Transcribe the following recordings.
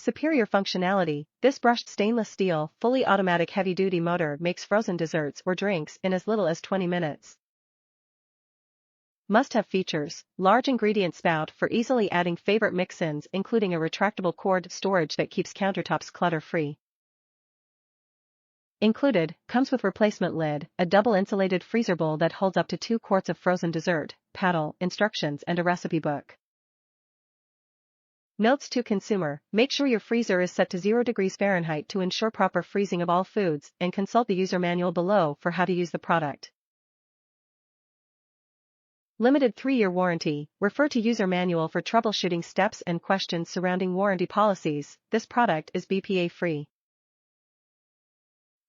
Superior functionality, this brushed stainless steel, fully automatic heavy-duty motor makes frozen desserts or drinks in as little as 20 minutes. Must-have features, large ingredient spout for easily adding favorite mix-ins including a retractable quart storage that keeps countertops clutter-free. Included, comes with replacement lid, a double insulated freezer bowl that holds up to 2 quarts of frozen dessert, paddle, instructions and a recipe book. Notes to consumer, make sure your freezer is set to 0 degrees Fahrenheit to ensure proper freezing of all foods and consult the user manual below for how to use the product. Limited 3-year warranty, refer to user manual for troubleshooting steps and questions surrounding warranty policies. This product is BPA free.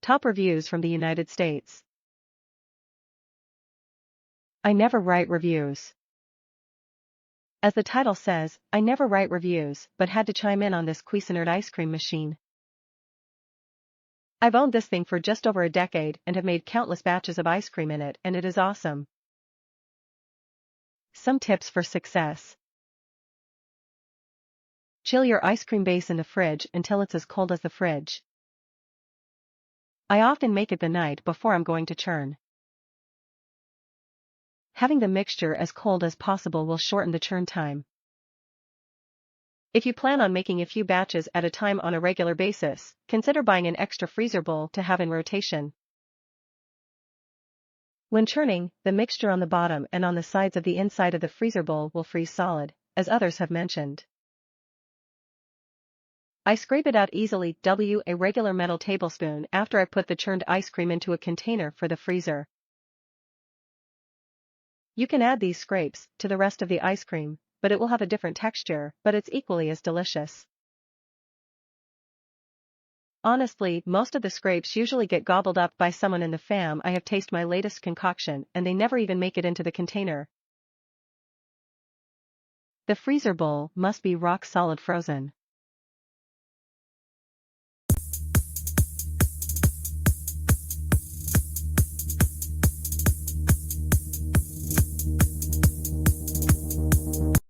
Top reviews from the United States. I never write reviews. As the title says, I never write reviews, but had to chime in on this Cuisinart ice cream machine. I've owned this thing for just over a decade and have made countless batches of ice cream in it, and it is awesome. Some tips for success. Chill your ice cream base in the fridge until it's as cold as the fridge. I often make it the night before I'm going to churn. Having the mixture as cold as possible will shorten the churn time. If you plan on making a few batches at a time on a regular basis, consider buying an extra freezer bowl to have in rotation. When churning, the mixture on the bottom and on the sides of the inside of the freezer bowl will freeze solid, as others have mentioned. I scrape it out easily with a regular metal tablespoon after I put the churned ice cream into a container for the freezer. You can add these scrapes to the rest of the ice cream, but it will have a different texture, but it's equally as delicious. Honestly, most of the scrapes usually get gobbled up by someone in the fam. I have tasted my latest concoction and they never even make it into the container. The freezer bowl must be rock solid frozen.